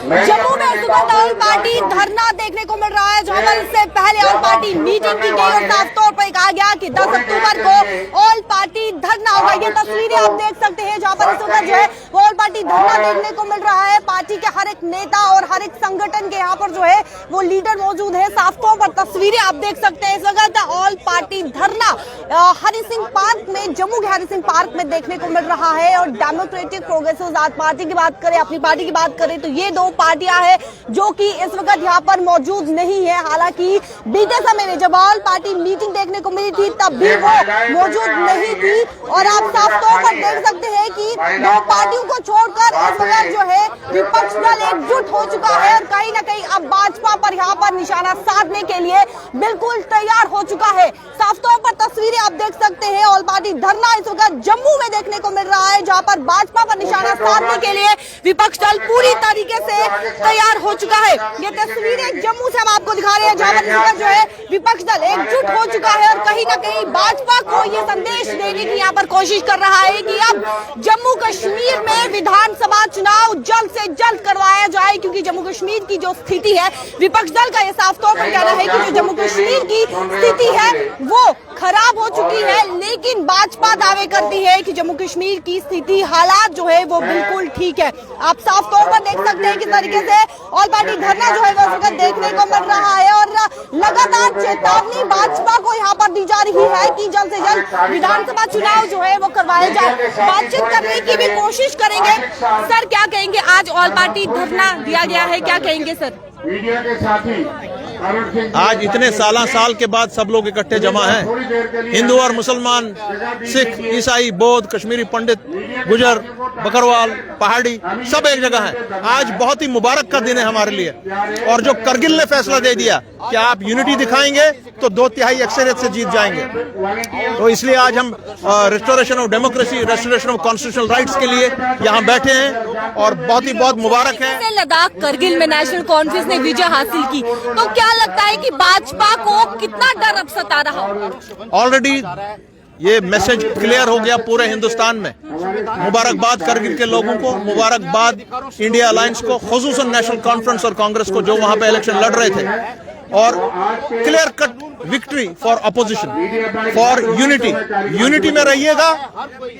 जम्मू में सुबह all party धरना देखने को मिल रहा है, जहां पर इससे पहले ऑल पार्टी मीटिंग की गई और साफ तौर पर कहा गया कि 10 अक्टूबर को ऑल पार्टी धरना होगा। ये तस्वीरें आप देख सकते हैं जहां पर इस वक्त जो है ऑल पार्टी धरना देखने को मिल रहा है। पार्टी के हर एक नेता और हर एक संगठन के यहाँ पर जो है वो लीडर मौजूद है। साफ तौर पर तस्वीरें आप देख सकते हैं इस वक्त ऑल पार्टी धरना हरि सिंह पार्क में, जम्मू के हरि सिंह पार्क में देखने को मिल रहा है। और डेमोक्रेटिक प्रोग्रेसिव आजाद पार्टी की बात करें, अपनी पार्टी की बात करें तो ये दो पार्टियां हैं जो कि इस वक्त यहाँ पर मौजूद नहीं है। हालांकि बीते समय में जब ऑल पार्टी मीटिंग देखने को मिली थी तब भी वो मौजूद नहीं थी। और आप साफ तौर पर देख सकते हैं कि दो पार्टियों को छोड़कर इस वक्त जो है विपक्ष दल एकजुट हो चुका है और कहीं ना कहीं अब भाजपा पर यहाँ पर निशाना साधने के लिए बिल्कुल तैयार हो चुका है। साफ तौर पर तस्वीरें आप देख सकते हैं ऑल पार्टी धरना इस वक्त जम्मू में देखने को मिल रहा है, जहां पर भाजपा पर निशाना साधने के लिए विपक्ष दल पूरी तरीके से तैयार हो चुका है। ये तस्वीरें जम्मू से हम आपको दिखा रहे हैं जहां पर जो है विपक्ष दल एकजुट हो चुका है और कहीं ना कहीं भाजपा को ये संदेश देने की यहाँ पर कोशिश कर रहा है कि अब जम्मू कश्मीर में विधानसभा चुनाव जल्द से जल्द करवाया जाए, क्योंकि जम्मू कश्मीर की जो स्थिति है, विपक्ष दल का ये साफ तौर पर कहना है कि जो जम्मू कश्मीर की स्थिति है वो खराब हो चुकी है। लेकिन भाजपा दावे करती है कि जम्मू कश्मीर की स्थिति, हालात जो है वो बिल्कुल ठीक है। आप साफ तौर पर देख सकते हैं किस तरीके से ऑल पार्टी धरना जो है वो देखने को मिल रहा है और लगातार चेतावनी भाजपा को यहाँ पर दी जा रही है कि जल्द से जल्द विधानसभा चुनाव जो है वो करवाए जाए। बातचीत करने की भी कोशिश करेंगे। सर क्या कहेंगे, आज ऑल पार्टी धरना दिया गया है, क्या कहेंगे सर? मीडिया के साथी आज इतने साल के बाद सब लोग इकट्ठे जमा हैं, हिंदू और मुसलमान, सिख, ईसाई, बौद्ध, कश्मीरी पंडित, गुजर, बकरवाल, पहाड़ी, सब एक जगह हैं। आज बहुत ही मुबारक का दिन है हमारे लिए। और जो करगिल ने फैसला दे दिया कि आप यूनिटी दिखाएंगे तो 2/3 अक्सरियत से जीत जाएंगे, तो इसलिए आज हम restoration of democracy, restoration of constitutional rights के लिए यहाँ बैठे हैं और बहुत मुबारक है। लद्दाख करगिल में नेशनल कॉन्फ्रेंस ने विजय हासिल की, तो क्या लगता है कि भाजपा को कितना डर अब सता रहा? ऑलरेडी ये मैसेज क्लियर हो गया पूरे हिंदुस्तान में। मुबारकबाद करगिल के लोगों को, मुबारकबाद इंडिया अलायंस को, खुसूसन नेशनल कॉन्फ्रेंस और कांग्रेस को जो वहां पे इलेक्शन लड़ रहे थे, और clear cut victory for opposition, for unity में रहिएगा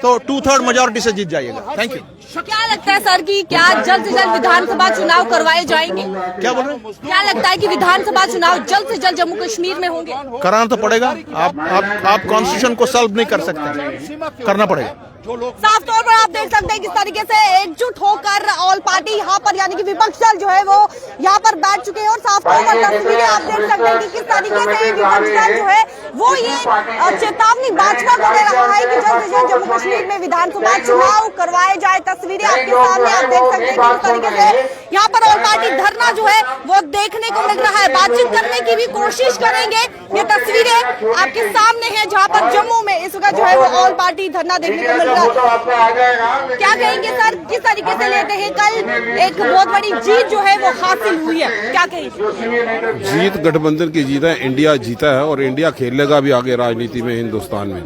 तो 2/3 मेजॉरिटी से जीत जाइएगा। Thank you. क्या लगता है सर कि क्या जल्द से जल्द विधानसभा चुनाव करवाए जाएंगे? क्या बोल रहे हैं? क्या लगता है कि विधानसभा चुनाव जल्द से जल्द जम्मू कश्मीर में होंगे? कराना तो पड़ेगा। आप कॉन्स्टिट्यूशन को सॉल्व नहीं कर सकते, करना पड़ेगा। साफ तौर पर आप देख सकते हैं किस तरीके से एकजुट होकर ऑल पार्टी यहाँ पर यानी कि विपक्ष दल जो है वो यहाँ पर बैठ चुके हैं और साफ तौर पर तस्वीरें आप देख सकते हैं कि किस तरीके से विपक्ष दल जो है वो ये चेतावनी भाजपा को दे रहा है कि जल्द से जल्द जम्मू कश्मीर में विधानसभा चुनाव करवाए जाए। तस्वीरें आपके सामने आप देख सकते हैं कि किस तरीके से यहाँ पर ऑल पार्टी धरना जो है वो देखने को मिल रहा है। बातचीत करने की भी कोशिश करेंगे। ये तस्वीरें आपके सामने है जहाँ पर जम्मू में इस वक्त जो है वो ऑल पार्टी धरना देखने को मिल रहा है। क्या कहेंगे सर, किस तरीके से लेते हैं? कल एक बहुत बड़ी जीत जो है वो हासिल हुई है, क्या कहेंगे? जीत गठबंधन की जीत है, इंडिया जीता है और इंडिया खेलेगा भी आगे राजनीति में हिंदुस्तान में,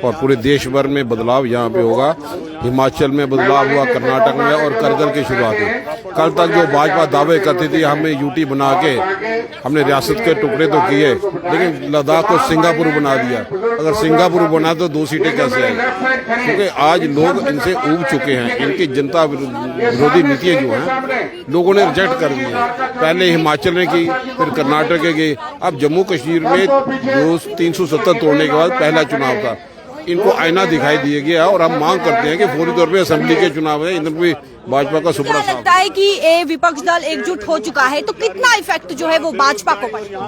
और पूरे देश भर में बदलाव यहाँ पे होगा। हिमाचल में बदलाव हुआ, कर्नाटक में, और करगिल की शुरुआत हुई। कल तक जो भाजपा दावे करती थी हमें यूटी बना के हमने रियासत के टुकड़े तो किए, लेकिन लद्दाख को सिंगापुर बना दिया। अगर सिंगापुर बना तो 2 सीटें कैसे आई? क्योंकि आज लोग इनसे ऊब चुके हैं। इनकी जनता विरोधी नीतियां जो हैं लोगों ने रिजेक्ट कर दी हैं। पहले हिमाचल ने की, फिर कर्नाटक ने की, अब जम्मू कश्मीर में 370 तोड़ने के बाद पहला चुनाव था। इनको आईना दिखाई दिया गया और हम मांग करते हैं कि फौरी तौर पे असेंबली के चुनाव है, इधर भी भाजपा का सुपड़ा साफ। लगता है कि ये विपक्ष दल एकजुट हो चुका है तो कितना इफेक्ट जो है वो भाजपा को पड़ेगा?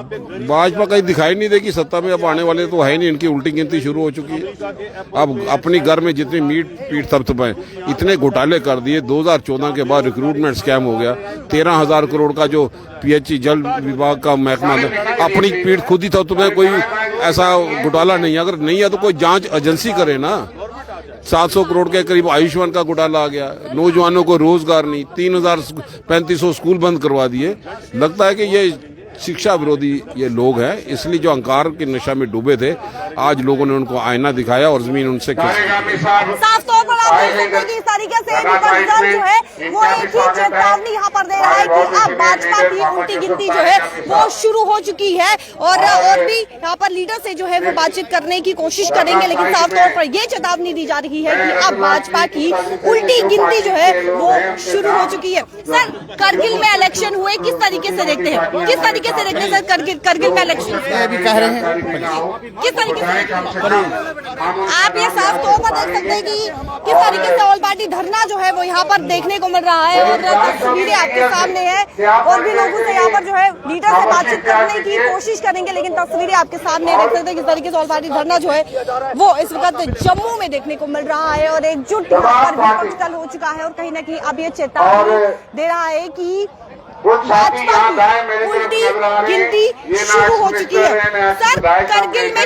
भाजपा कहीं दिखाई नहीं देगी, सत्ता में अब आने वाले तो है नहीं। इनकी उल्टी गिनती शुरू हो चुकी है। अब अपनी घर में जितनी पीठ थपथपाएं, इतने घोटाले कर दिए। 2014 के बाद रिक्रूटमेंट स्कैम हो गया। 13,000 करोड़ का जो PHE जल विभाग का महकमा था, अपनी पीठ खुद ही थपथपाएं। कोई ऐसा घोटाला नहीं है, अगर नहीं है तो कोई जांच एजेंसी करे ना। 700 करोड़ के करीब आयुष्मान का घोटाला आ गया। नौजवानों को रोजगार नहीं, 3,3500 स्कूल बंद करवा दिए। लगता है कि ये शिक्षा विरोधी ये लोग हैं, इसलिए जो अहंकार के नशा में डूबे थे, आज लोगों ने उनको आईना दिखाया और जमीन उनसे साफ तौर पर आप देख सकते हैं कि इस तरीके से विपक्ष दल जो है वो एक ही चेतावनी यहाँ पर दे रहा है कि अब भाजपा की उल्टी गिनती जो है वो शुरू हो चुकी है और भी यहाँ पर लीडर से जो है वो बातचीत करने की कोशिश करेंगे, लेकिन साफ तौर पर ये चेतावनी दी जा रही है कि अब भाजपा की उल्टी गिनती जो है वो शुरू हो चुकी है। सर, करगिल में इलेक्शन हुए, किस तरीके से देखते हैं, किस तरीके से देखते हैं सर करगिल में इलेक्शन अभी कह रहे हैं किस तरीके से आप ये साफ तौर पर देख सकते हैं कि किस तरीके से ऑल पार्टी धरना जो है वो यहाँ पर देखने को मिल रहा है और तस्वीरें आपके सामने है और भी लोगों से यहाँ पर जो है लीडर से बातचीत करने की कोशिश करेंगे, लेकिन तस्वीरें आपके सामने देख सकते हैं किस तरीके से ऑल पार्टी धरना जो है वो इस वक्त जम्मू में देखने को मिल रहा है और एकजुट यहाँ पर विपक्ष दल हो चुका है और कहीं ना कहीं अब ये चेतावनी दे रहा है कि भाजपा की उल्टी गिनती शुरू हो चुकी है। सर, करगिल में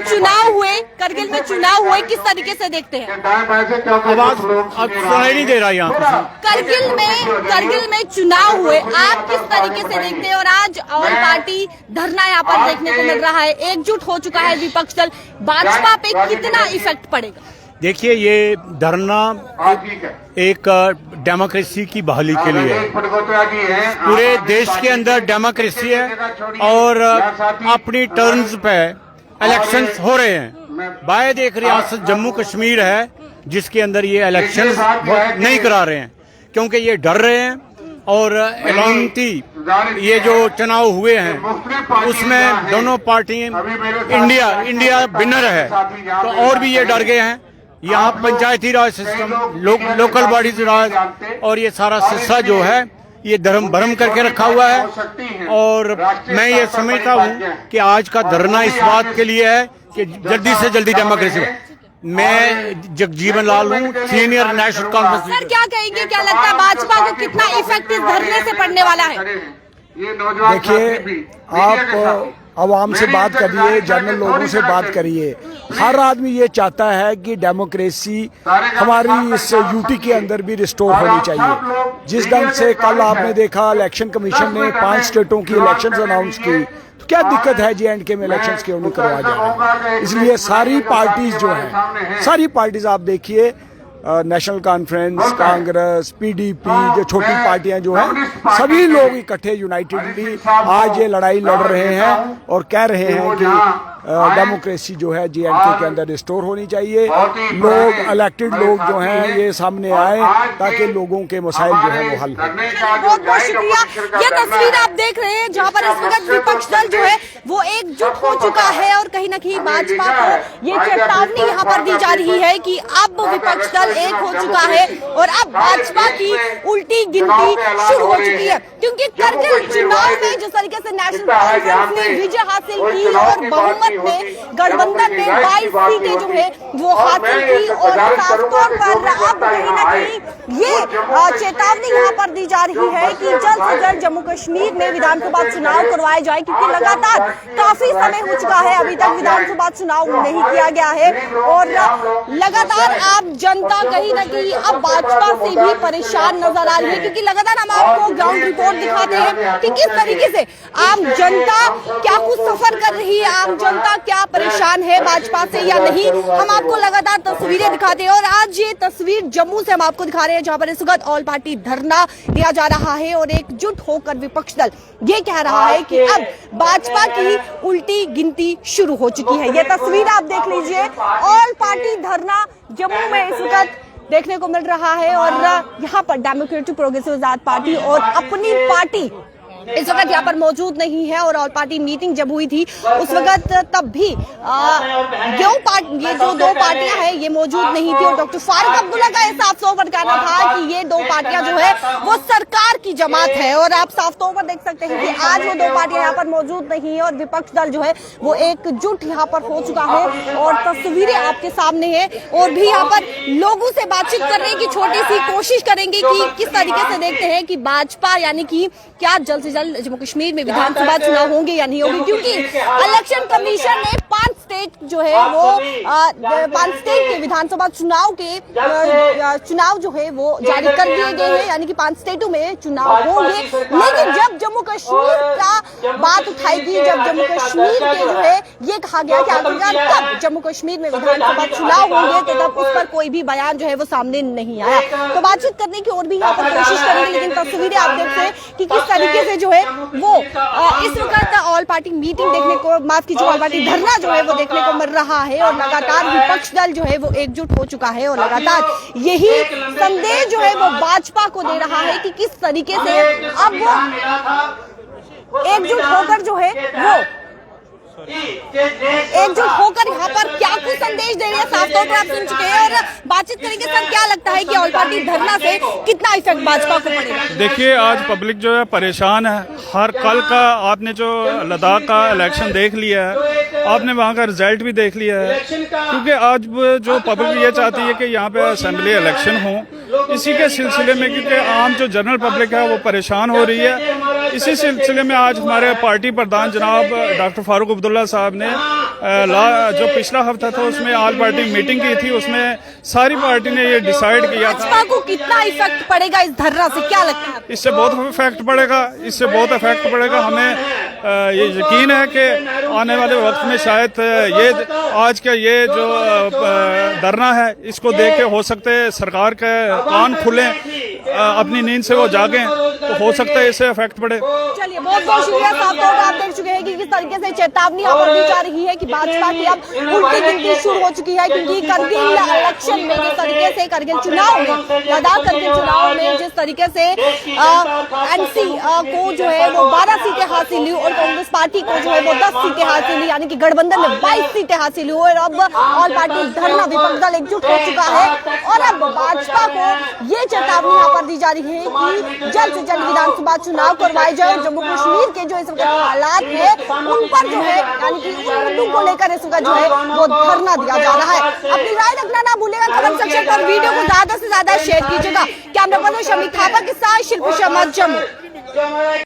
चुनाव हुए किस तरीके से देखते हैं? आवाज सुनाई नहीं दे रहा यहाँ। करगिल में चुनाव हुए, आप किस तरीके से देखते हैं? और आज ऑल पार्टी धरना यहाँ पर देखने को मिल रहा है, एकजुट हो चुका है विपक्ष दल, भाजपा पे कितना इफेक्ट पड़ेगा? देखिए, ये धरना एक डेमोक्रेसी की बहाली के लिए है। पूरे देश के अंदर डेमोक्रेसी है और अपनी टर्म्स पे इलेक्शंस हो रहे हैं। बायद एक रियासत जम्मू कश्मीर है जिसके अंदर ये इलेक्शंस नहीं करा रहे हैं क्योंकि ये डर रहे हैं और एलानती ये जो चुनाव हुए हैं उसमें दोनों पार्टी इंडिया विनर है, तो और भी ये डर गए हैं। यहाँ पंचायती राज सिस्टम, लोकल बॉडीज राज और ये सारा सिस्सा जो है ये धर्म भरम करके रखा हुआ है। और मैं ये समझता हूँ कि आज का धरना इस बात के लिए है कि जल्दी से जल्दी डेमोक्रेसी। मैं जगजीवन लाल हूँ, सीनियर नेशनल कांग्रेस। सर, क्या कहेंगे, क्या लगता है भाजपा को कितना इफेक्ट इस धरने से पड़ने वाला है? देखिए, आप आवाम से बात करिए, जनरल लोगों से बात करिए, हर आदमी ये चाहता है कि डेमोक्रेसी हमारी इस यूटी के अंदर भी रिस्टोर होनी चाहिए। जिस ढंग से कल आपने देखा इलेक्शन कमीशन ने 5 स्टेटों की इलेक्शंस अनाउंस की, तो क्या दिक्कत है J&K में इलेक्शंस क्यों नहीं करवाए जा रहे? इसलिए सारी पार्टीज जो हैं, सारी पार्टीज आप देखिए, नेशनल कॉन्फ्रेंस, कांग्रेस, PDP, जो छोटी पार्टियां जो हैं, सभी लोग इकट्ठे यूनाइटेडली आज ये लड़ाई लड़ रहे हैं और कह रहे हैं कि डेमोक्रेसी जो है J&K के अंदर रिस्टोर होनी चाहिए। लोग, इलेक्टेड लोग जो हैं ये सामने आए ताकि लोगों के मसाइल जो है वो हल हो। बहुत बहुत शुक्रिया। ये तस्वीर आप देख रहे हैं जहाँ पर इस वक्त विपक्ष दल जो है वो एकजुट हो चुका है और कहीं ना कहीं भाजपा को ये चेतावनी यहाँ पर दी जा रही है कि अब विपक्ष दल एक हो चुका है और अब भाजपा की उल्टी गिनती शुरू हो चुकी है, क्योंकि करगिल चुनाव में जिस तरीके से नेशनल कॉन्फ्रेंस ने विजय हासिल की और बहुमत में गठबंधन में 22 सीटें जो है वो हासिल की और साफ तौर पर अब कहीं ना कहीं ये चेतावनी यहाँ पर दी जा रही है कि जल्द से जल्द जम्मू कश्मीर में विधानसभा चुनाव करवाए जाए, क्योंकि लगातार काफी समय हो चुका है, अभी तक विधानसभा चुनाव नहीं किया गया है और लगातार आम जनता कहीं ना कहीं अब भाजपा से भी परेशान नजर आ रही है, क्योंकि लगातार हम आपको ग्राउंड रिपोर्ट दिखाते हैं कि किस तरीके से आम जनता क्या कुछ सफर कर रही है, आम जनता क्या परेशान है भाजपा से या नहीं, हम आपको लगातार तस्वीरें दिखाते हैं। और आज ये तस्वीर जम्मू से हम आपको दिखा रहे हैं जहां पर इस वक्त ऑल पार्टी धरना दिया जा रहा है और एकजुट होकर विपक्ष दल ये कह रहा है कि अब भाजपा की उल्टी गिनती शुरू हो चुकी है। ये तस्वीर आप देख लीजिए, ऑल पार्टी धरना जम्मू में इस वक्त देखने को मिल रहा है और यहाँ पर डेमोक्रेटिक प्रोग्रेसिव आजाद पार्टी और अपनी पार्टी इस वक्त यहाँ पर मौजूद नहीं है और ऑल पार्टी मीटिंग जब हुई थी उस वक्त तब भी ये जो दो पार्टियां हैं ये मौजूद नहीं थी और डॉक्टर फारूक अब्दुल्ला का साफ तौर पर कहना था कि ये दो पार्टियां जो है वो सरकार की जमात है और आप साफ तौर पर देख सकते हैं कि आज वो दो पार्टियां यहाँ पर मौजूद नहीं है और विपक्ष दल जो है वो एकजुट यहाँ पर हो चुका है और तस्वीरें आपके सामने है और भी यहाँ पर लोगों से बातचीत करने की छोटी सी कोशिश करेंगे कि किस तरीके से देखते हैं कि भाजपा यानी कि क्या जल्द से जल्द जम्मू कश्मीर में विधानसभा चुनाव होंगे या नहीं होंगे, क्योंकि इलेक्शन कमीशन ने 5 स्टेट जो है वो 5 स्टेट के विधानसभा चुनाव जो है वो जारी कर दिए गए हैं, यानी कि 5 स्टेटों में चुनाव होंगे। लेकिन जब जम्मू कश्मीर का बात उठाएगी, जब जम्मू कश्मीर के जो है ये कहा गया कि आखिरकार कब जम्मू कश्मीर में विधानसभा चुनाव होंगे, तो तब उस पर कोई भी बयान जो है वो सामने नहीं आया। तो बातचीत करने की और भी यहाँ पर कोशिश करेंगे, लेकिन तस्वीरें आप देखते हैं कि किस तरीके से जो है वो इस वक्त ऑल पार्टी मीटिंग देखने को, माफ कीजिए, ऑल पार्टी धरना जो है वो देखने को मिल रहा है और लगातार विपक्ष दल जो है वो एकजुट हो चुका है और लगातार यही संदेश जो है वो भाजपा को दे रहा है कि किस तरीके से अब वो एकजुट होकर जो है वो एकजुट होकर यहाँ पर क्या कुछ संदेश दे रही है, साफ तौर पर आप सुन चुके हैं। और बातचीत करेंगे सर, क्या लगता है कि ऑल पार्टी धरना से कितना इफेक्ट भाजपा को पड़ेगा? देखिए, आज पब्लिक जो है परेशान है। हर कल का आपने जो लद्दाख का इलेक्शन देख लिया है, आपने वहाँ का रिजल्ट भी देख लिया है, क्योंकि आज जो पब्लिक ये चाहती है कि यहाँ पे असेंबली इलेक्शन हो। इसी के सिलसिले में, क्योंकि आम जो जनरल पब्लिक है वो परेशान हो रही है, इसी सिलसिले में आज हमारे पार्टी प्रधान जनाब डॉक्टर फारूक अब्दुल्ला साहब ने जो पिछला हफ्ता था उसमें ऑल पार्टी मीटिंग की थी, उसमें सारी पार्टी ने ये डिसाइड किया था। भाजपा को कितना इफेक्ट पड़ेगा इस धरना से, क्या लगता है? इससे बहुत इफेक्ट पड़ेगा, इससे बहुत इफेक्ट पड़ेगा। हमें ये यकीन है कि आने वाले वक्त में शायद ये आज का ये जो धरना है, इसको देख के हो सकते है सरकार के कान खुले, अपनी नींद से वो जागें, तो हो सकता है इससे इफेक्ट पड़े। चलिए, बहुत बहुत शुक्रिया। साफ तौर पर आप देख चुके हैं कि किस तरीके से चेतावनी यहाँ पर दी जा रही है कि भाजपा की अब उल्टी गिनती शुरू हो चुकी है, क्योंकि करगिल इलेक्शन में जिस तरीके से, करगिल चुनाव में, लद्दाख करगिल चुनाव में जिस तरीके से एनसी को जो है वो 12 सीटें हासिल हुई और कांग्रेस पार्टी को जो है वो 10 सीटें हासिल हुई, यानी कि गठबंधन में 22 सीटें हासिल हुई। और अब ऑल पार्टी धरना विपक्ष दल एकजुट हो चुका है और अब भाजपा को ये चेतावनी यहाँ पर दी जा रही है कि जल्द से जल्द विधानसभा चुनाव करवाए जाए। जम्मू कश्मीर के जो इस वक्त हालात है उन पर जो है, यानी कि उन मुद्दों को लेकर इस वक्त जो है वो धरना दिया जा रहा है। अपनी राय रखना ना भूलेगा कमेंट सेक्शन पर, वीडियो को ज्यादा से ज्यादा शेयर कीजिएगा। कैमरा पर्सन शमी थापा के साथ शिल्पी शर्मा, जम्मू।